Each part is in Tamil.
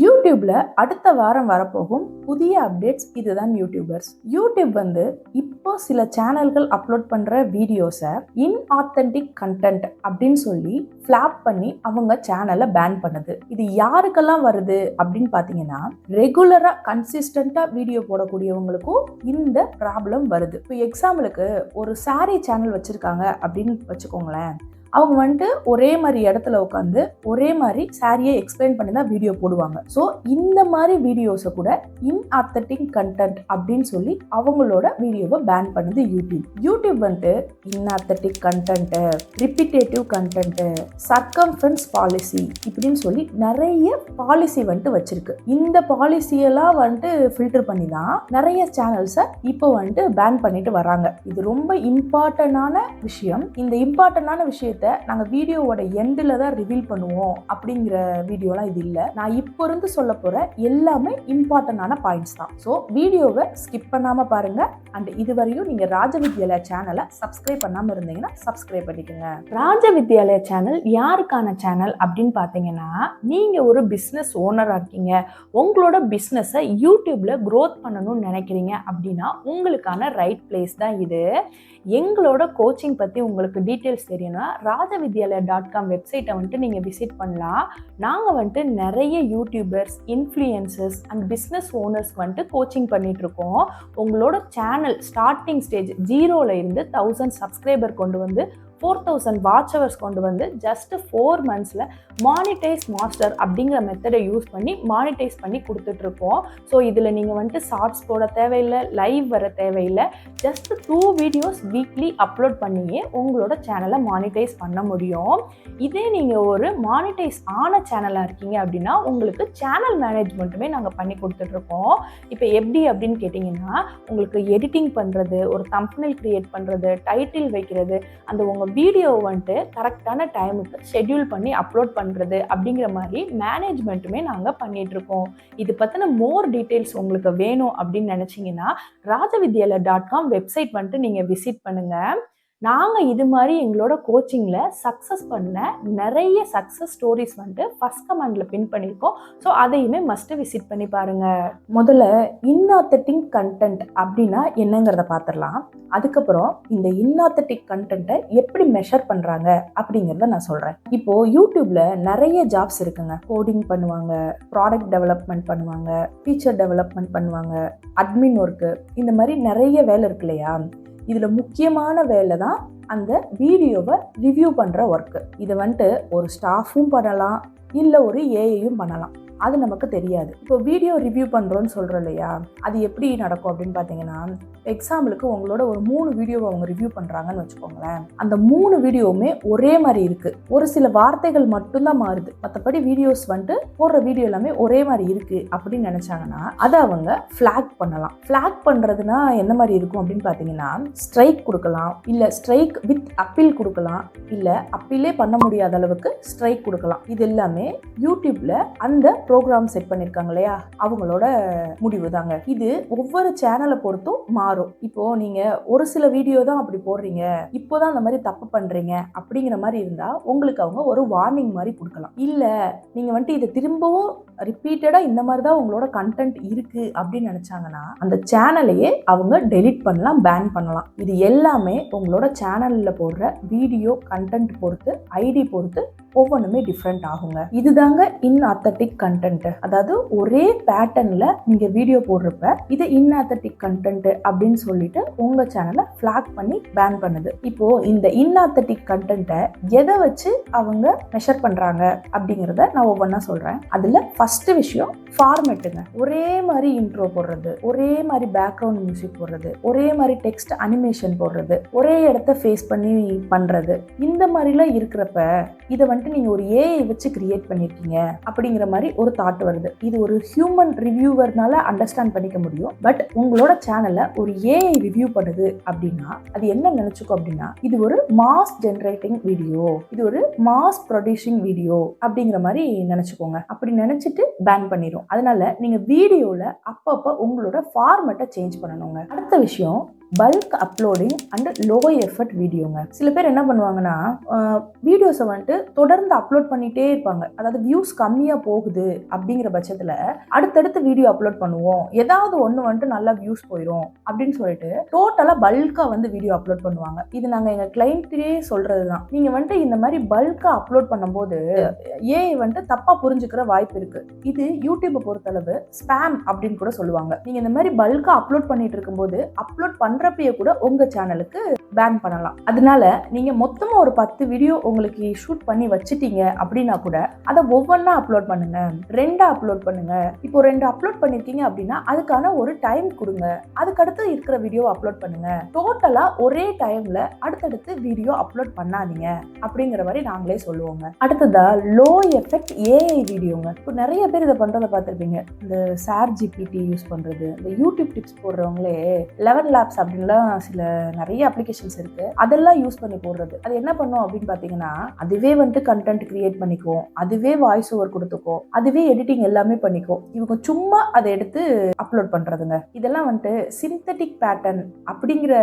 யூடியூப்ல அடுத்த வாரம் வரப்போகும் புதிய அப்டேட்ஸ் இதுதான் யூடியூபர்ஸ். யூடியூப் இப்போ சில சேனல்கள் அப்லோட் பண்ற வீடியோஸை இன்ஆத்தென்டிக் கண்டென்ட் அப்படின்னு சொல்லி ஃபிளாப் பண்ணி அவங்க சேனலை பேன் பண்ணுது. இது யாருக்கெல்லாம் வருது அப்படின்னு பாத்தீங்கன்னா, ரெகுலரா கன்சிஸ்டண்டா வீடியோ போடக்கூடியவங்களுக்கும் இந்த ப்ராப்ளம் வருது. இப்போ எக்ஸாம்பிளுக்கு ஒரு சாரி சேனல் வச்சிருக்காங்க அப்படின்னு வச்சுக்கோங்களேன். அவங்க ஒரே மாதிரி இடத்துல உட்காந்து ஒரே மாதிரி சாரியை எக்ஸ்பிளைன் பண்ணி தான் வீடியோ போடுவாங்க. ஸோ இந்த மாதிரி வீடியோஸை கூட இன்ஆத்தென்டிக் கண்டென்ட் அப்படின்னு சொல்லி அவங்களோட வீடியோவை பேன் பண்ணுது YouTube. YouTube inauthentic content, repetitive content, circumference policy இப்படின்னு சொல்லி நிறைய பாலிசி வச்சிருக்கு. இந்த பாலிசியெல்லாம் ஃபில்டர் பண்ணி தான் நிறைய சேனல்ஸை இப்போ பேன் பண்ணிட்டு வராங்க. இது ரொம்ப இம்பார்ட்டன்டான விஷயம். இந்த இம்பார்ட்டன்டான விஷயத்தை நாங்கள் வீடியோவோட எண்டில் தான் ரிவீல் பண்ணுவோம் அப்படிங்கிற வீடியோலாம் இது இல்லை. நான் இப்போ இருந்து சொல்ல போகிற எல்லாமே இம்பார்ட்டன்டான பாயிண்ட்ஸ் தான். ஸோ வீடியோவை ஸ்கிப் பண்ணாமல் பாருங்க. அண்ட் இதுவரையும் நீங்கள் ராஜவித்யாலயா சேனலை சப்ஸ்கிரைப் பண்ணாமல் இருந்தீங்கன்னா சப்ஸ்கிரைப் பண்ணிக்கோங்க. ராஜவித்யாலயா சேனல் யாருக்கான சேனல் அப்படின்னு பார்த்தீங்கன்னா, நீங்கள் ஒரு பிஸ்னஸ் ஓனராக இருக்கீங்க, உங்களோட பிஸ்னஸை யூடியூப்ல க்ரோத் பண்ணணும்னு நினைக்கிறீங்க அப்படின்னா உங்களுக்கான ரைட் பிளேஸ் தான் இது. எங்களோட கோச்சிங் பற்றி உங்களுக்கு டீட்டெயில்ஸ் தெரியணும்னா ராஜவித்யாலயா.com வெப்சைட்டை நீங்கள் விசிட் பண்ணலாம். நாங்கள் நிறைய YouTubers, influencers and business owners coaching பண்ணிகிட்ருக்கோம். உங்களோட சேனல் ஸ்டார்டிங் ஸ்டேஜ் 0ல் இருந்து 1000 சப்ஸ்கிரைபர் கொண்டு வந்து 4000 வாட்ச் ஹவர்ஸ் கொண்டு வந்து ஜஸ்ட் 4 monthsல மானிட்டைஸ் மாஸ்டர் அப்படிங்கிற மெத்தடை யூஸ் பண்ணி மானிட்டைஸ் பண்ணி கொடுத்துட்ருக்கோம். ஸோ இதில் நீங்கள் ஷார்ட்ஸ் போட தேவையில்லை, லைவ் வர தேவையில்லை. ஜஸ்ட் 2 வீடியோஸ் வீக்லி அப்லோட் பண்ணியே உங்களோட சேனலை மானிட்டைஸ் பண்ண முடியும். இதே நீங்கள் ஒரு மானிட்டைஸ் ஆன சேனலாக இருக்கீங்க அப்படின்னா உங்களுக்கு சேனல் மேனேஜ்மெண்ட்டுமே நாங்கள் பண்ணி கொடுத்துட்ருக்கோம். இப்போ எப்படி அப்படின்னு கேட்டிங்கன்னா, உங்களுக்கு எடிட்டிங் பண்ணுறது, ஒரு தம்ப்நெயில் கிரியேட் பண்ணுறது, டைட்டில் வைக்கிறது, அந்த உங்கள் வீடியோ கரெக்டான டைமுக்கு ஷெட்யூல் பண்ணி அப்லோட் பண்ணுறது அப்படிங்கிற மாதிரி மேனேஜ்மெண்ட்டுமே நாங்கள் பண்ணிகிட்ருக்கோம். இது பற்றின மோர் டீட்டெயில்ஸ் உங்களுக்கு வேணும் அப்படின்னு நினச்சிங்கன்னா ராஜவித்யாலயா.com வெப்சைட் நீங்கள் விசிட் பண்ணுங்கள். நாங்கள் இது மாதிரி எங்களோட கோச்சிங்கில் சக்ஸஸ் பண்ண நிறைய சக்ஸஸ் ஸ்டோரிஸ் ஃபர்ஸ்ட் கமெண்டில் பின் பண்ணியிருக்கோம். ஸோ அதையுமே மஸ்ட்டு விசிட் பண்ணி பாருங்கள். முதல்ல இன்ஆத்தென்டிக் கண்டென்ட் அப்படின்னா என்னங்கிறத பார்த்துடலாம். அதுக்கப்புறம் இந்த இன்ஆத்தென்டிக் கண்டென்ட்டை எப்படி மெஷர் பண்ணுறாங்க அப்படிங்கிறத நான் சொல்கிறேன். இப்போது யூடியூப்பில் நிறைய ஜாப்ஸ் இருக்குங்க. கோடிங் பண்ணுவாங்க, ப்ராடக்ட் டெவலப்மெண்ட் பண்ணுவாங்க, ஃபீச்சர் டெவலப்மெண்ட் பண்ணுவாங்க, அட்மின் ஒர்க்கு, இந்த மாதிரி நிறைய வேலை இருக்கு இல்லையா? இதில் முக்கியமான வேலை தான் அந்த வீடியோவை ரிவ்யூ பண்ணுற ஒர்க்கு. இதை ஒரு ஸ்டாஃபும் பண்ணலாம், இல்லை ஒரு ஏஐயும் பண்ணலாம். அது நமக்கு தெரியாது. இப்போ வீடியோ ரிவ்யூ பண்ணுறோன்னு சொல்கிறோம் இல்லையா? அது எப்படி நடக்கும் அப்படின்னு பார்த்தீங்கன்னா, எக்ஸாம்பிளுக்கு உங்களோட ஒரு 3 வீடியோவை அவங்க ரிவ்யூ பண்ணுறாங்கன்னு வச்சுக்கோங்களேன். அந்த 3 வீடியோவுமே ஒரே மாதிரி இருக்குது. ஒரு சில வார்த்தைகள் மட்டும்தான் மாறுது. மற்றபடி வீடியோஸ் போடுற வீடியோ எல்லாமே ஒரே மாதிரி இருக்குது அப்படின்னு நினச்சாங்கன்னா அதை அவங்க ஃப்ளாக் பண்ணலாம். ஃப்ளாக் பண்ணுறதுனா என்ன மாதிரி இருக்கும் அப்படின்னு பார்த்தீங்கன்னா, ஸ்ட்ரைக் கொடுக்கலாம், இல்லை ஸ்ட்ரைக் வித் அப்பீல் கொடுக்கலாம், இல்லை அப்பீலே பண்ண முடியாத அளவுக்கு ஸ்ட்ரைக் கொடுக்கலாம். இது எல்லாமே யூடியூப்ல அந்த ப்ரோக்ராம் செட் பண்ணிருக்காங்க இல்லையா, அவங்களோட முடிவு தாங்க. இது ஒவ்வொரு சேனலை பொறுத்தும் மாறும். இப்போ நீங்க ஒரு சில வீடியோ தான் அப்படி போடுறீங்க, இப்போதான் அந்த மாதிரி தப்பு பண்றீங்க அப்படிங்கிற மாதிரி இருந்தா உங்களுக்கு அவங்க ஒரு வார்னிங் மாதிரி கொடுக்கலாம். இல்ல நீங்க இதை திரும்பவும் ரிப்பீட்டடா இந்த மாதிரி தான் உங்களோட கண்டென்ட் இருக்கு அப்படின்னு நினைச்சாங்கன்னா அந்த சேனலையே அவங்க டெலீட் பண்ணலாம், பேன் பண்ணலாம். இது எல்லாமே உங்களோட சேனல்ல போடுற வீடியோ கண்டென்ட் பொறுத்து, ஐடி பொறுத்து ஒவ்வொன்றுமே டிஃப்ரெண்ட் ஆகுங்க. இதுதாங்க இன்ஆத்தென்டிக் கண்டென்ட். அதாவது ஒரே பேட்டர்ன்ல நீங்க வீடியோ போடுறப்ப இது இன்ஆத்தென்டிக் கண்டென்ட் அப்படின்னு சொல்லிட்டு உங்க சேனலை ஃபிளாக் பண்ணி பேன் பண்ணுது. இப்போ இந்த இன்ஆத்தென்டிக் கண்டென்ட்டை எதை வச்சு அவங்க மெஷர் பண்றாங்க அப்படிங்கிறத நான் ஒவ்வொன்றா சொல்றேன். அதுல ஃபர்ஸ்ட் விஷயம் ஃபார்மேட்டுங்க. ஒரே மாதிரி இன்ட்ரோ போடுறது, ஒரே மாதிரி பேக்ரவுண்ட் மியூசிக் போடுறது, ஒரே மாதிரி டெக்ஸ்ட் அனிமேஷன் போடுறது, ஒரே இடத்த ஃபேஸ் பண்ணி பண்றது, இந்த மாதிரிலாம் இருக்கிறப்ப இதை நீங்க ஒரு ஏஐ வச்சு கிரியேட் பண்ணிருக்கீங்க அப்படிங்கிற மாதிரி ஒரு தாட் வருது. இது ஒரு ஹியூமன் ரிவ்யூவர்னால அண்டர்ஸ்டாண்ட் பண்ணிக்க முடியும். பட் உங்களோட சேனல்ல ஒரு ஏஐ ரிவ்யூ பண்ணுது அப்படின்னா அது என்ன நினைச்சுக்கோ அப்படின்னா, இது ஒரு மாஸ் ஜெனரேட்டிங் வீடியோ, இது ஒரு மாஸ் ப்ரொடியூசிங் வீடியோ அப்படிங்கிற மாதிரி நினைச்சுக்கோங்க. அப்படி நினைச்சிட்டு பேன் பண்ணிடும். அதனால நீங்க வீடியோல அப்பப்ப உங்களோட ஃபார்மேட்டை சேஞ்ச் பண்ணணுங்க. அடுத்த விஷயம், bulk uploading and low effort வீடியோங்க. சில பேர் என்ன பண்ணுவாங்கன்னா வீடியோஸை வந்துட்டு தொடர்ந்து அப்லோட் பண்ணிட்டே இருப்பாங்க. அதாவது வியூஸ் கம்மியாக போகுது அப்படிங்கிற பட்சத்தில் அடுத்தடுத்து வீடியோ அப்லோட் பண்ணுவோம், ஏதாவது ஒன்று வந்துட்டு நல்லா வியூஸ் போயிடும் அப்படின்னு சொல்லிட்டு டோட்டலாக பல்காக வந்து வீடியோ அப்லோட் பண்ணுவாங்க. இது நாங்கள் எங்கள் கிளைண்ட்டே சொல்கிறது தான். நீங்கள் வந்துட்டு இந்த மாதிரி பல்காக அப்லோட் பண்ணும்போது ஏஐ வந்துட்டு தப்பாக புரிஞ்சுக்கிற வாய்ப்பு இருக்குது. இது யூடியூப்பை பொறுத்தளவு ஸ்பேம் அப்படின்னு கூட சொல்லுவாங்க. நீங்கள் இந்த மாதிரி பல்காக அப்லோட் பண்ணிட்டு இருக்கும்போது அப்லோட் பண்ணுறப்பயே கூட உங்கள் சேனலுக்கு பேன் பண்ணலாம். அதனால நீங்கள் மொத்தமாக ஒரு 10 வீடியோ உங்களுக்கு ஷூட் பண்ணி வச்சுட்டீங்க அப்படின்னா கூட அதை ஒவ்வொன்றா அப்லோட் பண்ணுங்க, 2 அப்லோட் பண்ணுங்க. இப்போ 2 அப்லோட் பண்ணிருக்கீங்க அப்படின்னா அதுக்கான ஒரு டைம் கொடுங்க, அதுக்கடுத்து இருக்கிற வீடியோ அப்லோட் பண்ணுங்க. டோட்டலா ஒரே டைம்ல அடுத்தடுத்து வீடியோ அப்லோட் பண்ணாதீங்க அப்படிங்கிற மாதிரி நாங்களே சொல்லுவோங்க. அடுத்ததா லோ எஃபெக்ட் ஏஐ வீடியோங்க. இப்போ நிறைய பேர் இதை பண்றதை பார்த்துருப்பீங்க. இந்த சார் ஜிபிடி யூஸ் பண்றது, இந்த யூடியூப் டிப்ஸ் போடுறவங்களே 11 லேப்ஸ் அப்படின்லாம் சில நிறைய அப்ளிகேஷன்ஸ் இருக்கு, அதெல்லாம் யூஸ் பண்ணி போடுறது. அது என்ன பண்ணும் அப்படின்னு பாத்தீங்கன்னா அதுவே வந்துட்டு கண்டென்ட் கிரியேட் பண்ணிக்கும், அதுவே வாய்ஸ் ஓவர் கொடுத்துக்கும், அதுவே எடிட்டிங் எல்லாமே பண்ணிக்கும். இவங்க சும்மா அதை எடுத்து அப்லோட் பண்றதுங்க. இதெல்லாம் வந்துட்டு சிந்தட்டிக் பேட்டர்ன் அப்படிங்கிற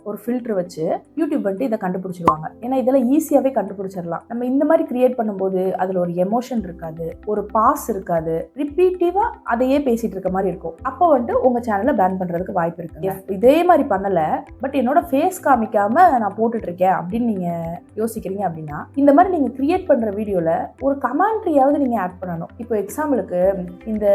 ஒரு ஃபில்டர் வச்சு யூடியூப் வந்துட்டு இதை கண்டுபிடிச்சிருவாங்க. ஏன்னா இதெல்லாம் ஈஸியாவே கண்டுபிடிச்சிடலாம். நம்ம இந்த மாதிரி கிரியேட் பண்ணும்போது அதுல ஒரு எமோஷன் இருக்காது, ஒரு பாஸ் இருக்காது, ரிப்பீட்டிவா அதையே பேசிட்டு இருக்க மாதிரி இருக்கும். அப்போ வந்துட்டு உங்க சேனலை பேன் பண்றதுக்கு வாய்ப்பு இருக்கு. இதே மாதிரி பண்ணல, பட் என்னோட ஃபேஸ் காமிக்காம நான் போட்டுட்டு இருக்கேன் அப்படின்னு நீங்க யோசிக்கிறீங்க அப்படின்னா இந்த மாதிரி நீங்க கிரியேட் பண்ற வீடியோல ஒரு கமெண்ட்ரியாவது நீங்க ஆட் பண்ணணும். இப்போ எக்ஸாம்பிளுக்கு இந்த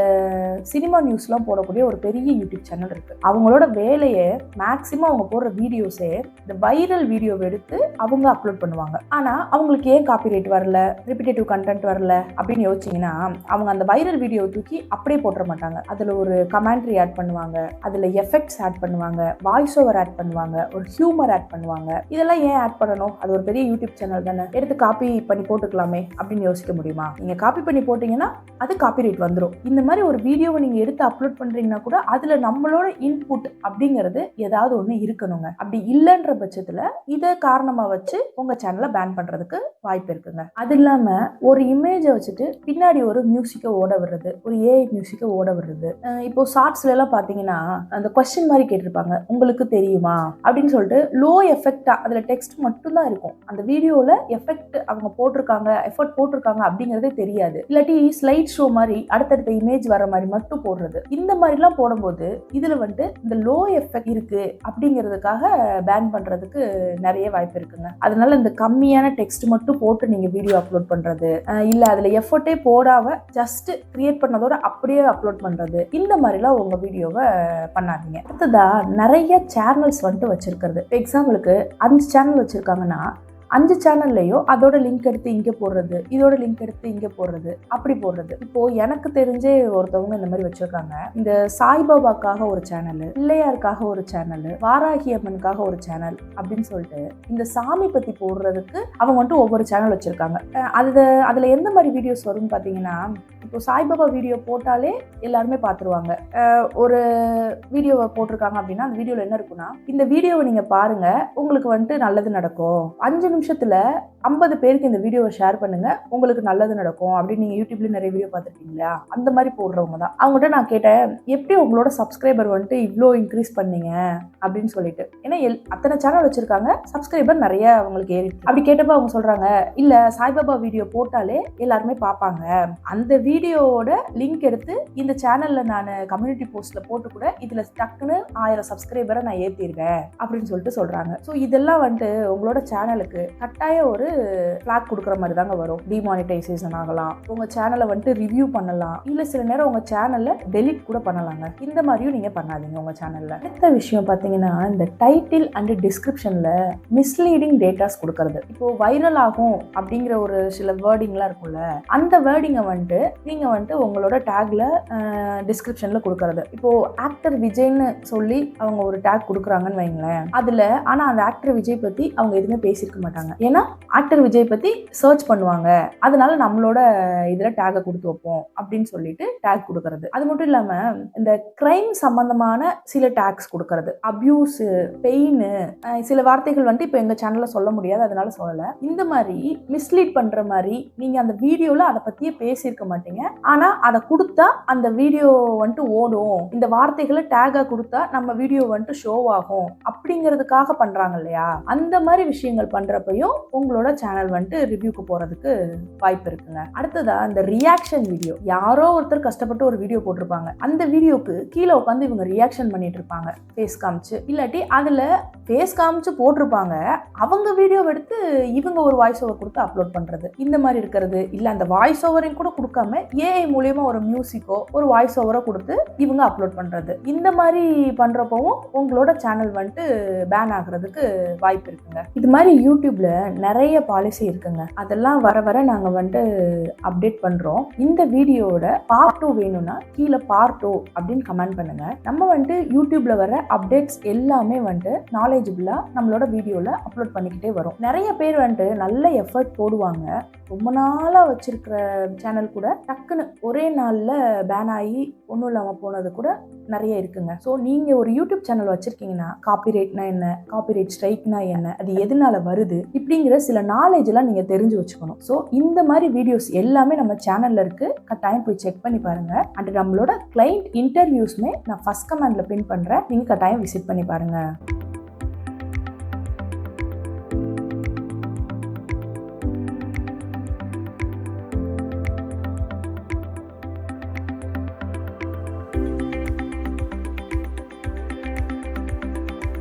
சினிமா நியூஸ்லாம் போடக்கூடிய ஒரு பெரிய யூடியூப் சேனல் இருக்கு. அவங்களோட வேலையை மேக்சிமம் அவங்க போடுற வீடியோஸே இந்த வைரல் வீடியோ எடுத்து அவங்க அப்லோட் பண்ணுவாங்க. ஆனா அவங்களுக்கு ஏன் காப்பிரைட் வரல, ரிப்பீட்டேட்டிவ் கண்டென்ட் வரல அப்படின்னு யோசிச்சீங்கன்னா அவங்க அந்த வைரல் வீடியோ தூக்கி அப்படியே போட்டுற மாட்டாங்க. அதுல ஒரு கமெண்ட்ரி ஆட் பண்ணுவாங்க, அதுல எஃபெக்ட்ஸ் ஆட் பண்ணுவாங்க, வாய்ஸ் ஓவர் ஆட் பண்ணுவாங்க, ஒரு ஹியூமர் ஆட் பண்ணுவாங்க. இதெல்லாம் ஏன் ஆட் பண்ணணும்? அது ஒரு பெரிய யூடியூப் சேனல் தானே, எடுத்து காப்பி பண்ணி போட்டுக்கலாமே அப்படின்னு யோசிக்க முடியுமா? நீங்க காப்பி பண்ணி போட்டீங்கன்னா அது காப்பிரைட் வந்துடும். இந்த மாதிரி ஒரு வீடியோவை நீங்க எடுத்து அப்லோட் பண்றீங்கன்னா கூட அதுல நம்மளோட இன்புட் அப்படிங்கிறது ஏதாவது ஒண்ணு இருக்கணுங்க. அப்படி இல்லைன்ற பட்சத்துல இதை காரணமா வச்சு உங்க சேனலை பேன் பண்றதுக்கு வாய்ப்பு இருக்குங்க. அது இல்லாம ஒரு இமேஜை வச்சுட்டு பின்னாடி ஒரு மியூசிக்கை ஓட விடுறது, ஒரு ஏஐ மியூசிக்கை ஓட விடுறது. இப்போ ஷார்ட்ஸ்ல எல்லாம் பாத்தீங்கன்னா அந்த கொஸ்டின் மாதிரி கேட்டிருப்பாங்க, உங்களுக்கு தெரியுமா அப்படின்னு சொல்லிட்டு லோ எஃபெக்டா அதுல டெக்ஸ்ட் மட்டும் தான் இருக்கும். அந்த வீடியோல எஃபெக்ட் அவங்க போட்டிருக்காங்க, எஃபர்ட் போட்டிருக்காங்க அப்படிங்கறதே தெரியாது. இல்லாட்டி ஸ்லைட் ஷோ மாதிரி அடுத்தடுத்த இமேஜ் வர மாதிரி மட்டும் போடுறது. இந்த மாதிரிலாம் போடும்போது இதுல வந்துட்டு இந்த லோ எஃபெக்ட் இருக்கு அப்படிங்கிறதுக்காக பேன் பண்றதுக்கு நிறைய வாய்ப்பு இருக்குங்க. அதனால இந்த கம்மியான டெக்ஸ்ட் மட்டும் போட்டு நீங்க வீடியோ அப்லோட் பண்றது, இல்ல அதுல எஃபர்ட்டே போடாம ஜஸ்ட் கிரியேட் பண்ணதோட அப்படியே அப்லோட் பண்றது, இந்த மாதிரிலாம் உங்க வீடியோவை பண்ணாதீங்க. அடுத்ததா நிறைய சேனல்ஸ் வந்துட்டு வச்சிருக்கிறது. எக்ஸாம்பிளுக்கு 5 சேனல் வச்சிருக்காங்கன்னா 5 சேனல்லையும் அதோட லிங்க் எடுத்து இங்கே போடுறது, இதோட லிங்க் எடுத்து இங்கே போடுறது, அப்படி போடுறது. இப்போ எனக்கு தெரிஞ்சே ஒருத்தவங்க இந்த மாதிரி வச்சிருக்காங்க. இந்த சாய்பாபாக்காக ஒரு சேனல், பிள்ளையாருக்காக ஒரு சேனல், வாராகி அம்மனுக்காக ஒரு சேனல் அப்படின்னு சொல்லிட்டு இந்த சாமி பத்தி போடுறதுக்கு அவங்க வந்துட்டு ஒவ்வொரு சேனல் வச்சிருக்காங்க. அதுல எந்த மாதிரி வீடியோஸ் வரும்னு பாத்தீங்கன்னா, இப்போ சாய்பாபா வீடியோ போட்டாலே எல்லாருமே பார்த்துருவாங்க. ஒரு வீடியோவை போட்டிருக்காங்க அப்படின்னா அந்த வீடியோவில் என்ன இருக்குன்னா, இந்த வீடியோவை நீங்கள் பாருங்க, உங்களுக்கு வந்துட்டு நல்லது நடக்கும், 5 நிமிஷத்துல 50 பேருக்கு இந்த வீடியோவை ஷேர் பண்ணுங்க, உங்களுக்கு நல்லது நடக்கும் அப்படின்னு நீங்கள் யூடியூப்ல நிறைய வீடியோ பார்த்துருக்கீங்களா? அந்த மாதிரி போடுறவங்க தான். அவங்ககிட்ட நான் கேட்டேன், எப்படி உங்களோட சப்ஸ்கிரைபர் வந்துட்டு இவ்வளோ இன்க்ரீஸ் பண்ணீங்க அப்படின்னு சொல்லிட்டு. ஏன்னா அத்தனை சேனல் வச்சிருக்காங்க, சப்ஸ்கிரைபர் நிறைய அவங்களுக்கு ஏறி. அப்படி கேட்டப்ப அவங்க சொல்றாங்க, இல்ல சாய்பாபா வீடியோ போட்டாலே எல்லாருமே பார்ப்பாங்க, அந்த வீடியோவோட லிங்க் எடுத்து இந்த சேனல்ல நான் கம்யூனிட்டி போஸ்ட்ல போட்டு கூட இதுல டக்குன்னு 1000 சப்ஸ்கிரைபரை நான் ஏத்திடுவேன் அப்படின்னு சொல்லிட்டு சொல்றாங்க. ஸோ இதெல்லாம் வந்துட்டு உங்களோட சேனலுக்கு கட்டாயம் ஒரு ஃபிளாக் கொடுக்குற மாதிரி தாங்க வரும். டிமானிட்டைசேஷன் ஆகலாம், உங்க சேனலை வந்துட்டு ரிவ்யூ பண்ணலாம், இல்ல சில நேரம் உங்க சேனல்ல டெலிட் கூட பண்ணலாங்க. இந்த மாதிரியும் நீங்க பண்ணாதீங்க உங்க சேனல்ல. அடுத்த விஷயம் பாத்தீங்கன்னா, இந்த டைட்டில் அண்ட் டிஸ்கிரிப்ஷன்ல மிஸ்லீடிங் டேட்டாஸ் கொடுக்கறது. இப்போ வைரல் ஆகும் அப்படிங்கிற ஒரு சில வேர்டிங்லாம் இருக்கும்ல, அந்த வேர்டிங்கை வந்துட்டு நீங்க வந்துட்டு உங்களோட டேக்ல டிஸ்கிரிப்ஷன்ல கொடுக்கறது. இப்போ ஆக்டர் விஜய்னு சொல்லி அவங்க ஒரு டேக் கொடுக்குறாங்கன்னு வைங்களேன், அதுல ஆனா அந்த ஆக்டர் விஜய் பத்தி அவங்க எதுவுமே பேசியிருக்க மாட்டாங்க. ஏன்னா ஆக்டர் விஜய் பத்தி சர்ச் பண்ணுவாங்க, அதனால நம்மளோட இதுல டேகை கொடுத்து வைப்போம் அப்படின்னு சொல்லிட்டு டேக் கொடுக்கறது. அது மட்டும் இல்லாம இந்த கிரைம் சம்பந்தமான சில டேக்ஸ் கொடுக்கறது, அபியூஸ், பெயின், சில வார்த்தைகள் வந்துட்டு இப்போ எங்க சேனல்ல சொல்ல முடியாது, அதனால சொல்லல. இந்த மாதிரி மிஸ்லீட் பண்ற மாதிரி நீங்க அந்த வீடியோல அதை பத்தியே பேசியிருக்க மாட்டீங்க. போறீங்க. ஆனா அதை கொடுத்தா அந்த வீடியோ வந்துட்டு ஓடும், இந்த வார்த்தைகளை டேகா கொடுத்தா நம்ம வீடியோ வந்துட்டு ஷோ ஆகும் அப்படிங்கிறதுக்காக பண்றாங்க இல்லையா? அந்த மாதிரி விஷயங்கள் பண்றப்பையும் உங்களோட சேனல் வந்துட்டு ரிவ்யூக்கு போறதுக்கு வாய்ப்பு இருக்குங்க. அடுத்ததா இந்த ரியாக்ஷன் வீடியோ. யாரோ ஒருத்தர் கஷ்டப்பட்டு ஒரு வீடியோ போட்டிருப்பாங்க, அந்த வீடியோக்கு கீழே உட்காந்து இவங்க ரியாக்ஷன் பண்ணிட்டு இருப்பாங்க ஃபேஸ் காமிச்சு, இல்லாட்டி அதுல ஃபேஸ் காமிச்சு போட்டிருப்பாங்க, அவங்க வீடியோ எடுத்து இவங்க ஒரு வாய்ஸ் ஓவர் கொடுத்து அப்லோட் பண்றது, இந்த மாதிரி இருக்கிறது. இல்ல அந்த வாய்ஸ் ஓவரையும் கூட கொடுக்காம ஏஐ மூலியமா ஒரு மியூசிக்கோ ஒரு வாய்ஸ் ஓவரோ கொடுத்து இவங்க அப்லோட் பண்றது, இந்த மாதிரி பண்றப்பவும் உங்களோட சேனல் வந்துட்டு பேன் ஆகுறதுக்கு வாய்ப்பு இருக்குங்க. இது மாதிரி யூடியூப்ல நிறைய பாலிசி இருக்குங்க. அதெல்லாம் வர வர நாங்க வந்துட்டு அப்டேட் பண்றோம். இந்த வீடியோட பார்ட் 2 வேணும்னா கீழே பார்ட் 2 அப்படின்னு கமெண்ட் பண்ணுங்க. நம்ம வந்துட்டு யூடியூப்ல வர அப்டேட்ஸ் எல்லாமே வந்துட்டு நாலேஜபிளா நம்மளோட வீடியோல அப்லோட் பண்ணிக்கிட்டே வரும். நிறைய பேர் வந்துட்டு நல்ல எஃபர்ட் போடுவாங்க, ரொம்ப நாளா வச்சிருக்கிற சேனல் கூட டக்குன்னு ஒரே நாள்ல பேன் ஆகி ஒன்றும் இல்லாம போனது கூட நிறைய இருக்குங்க. ஸோ நீங்க ஒரு யூடியூப் சேனல் வச்சிருக்கீங்கன்னா காப்பிரைட்னா என்ன, காப்பிரைட் ஸ்ட்ரைக்னா என்ன, அது எதனால வருது, இப்படிங்கிற சில நாலேஜ் எல்லாம் நீங்க தெரிஞ்சு வச்சுக்கணும். ஸோ இந்த மாதிரி வீடியோஸ் எல்லாமே நம்ம சேனல்ல இருக்கு, கட்டாயம் போய் செக் பண்ணி பாருங்க. அண்ட் நம்மளோட கிளைண்ட் இன்டர்வியூஸ்மே நான் ஃபர்ஸ்ட் கமெண்ட்ல பின் பண்றேன், நீங்க கட்டாயம் விசிட் பண்ணி பாருங்க.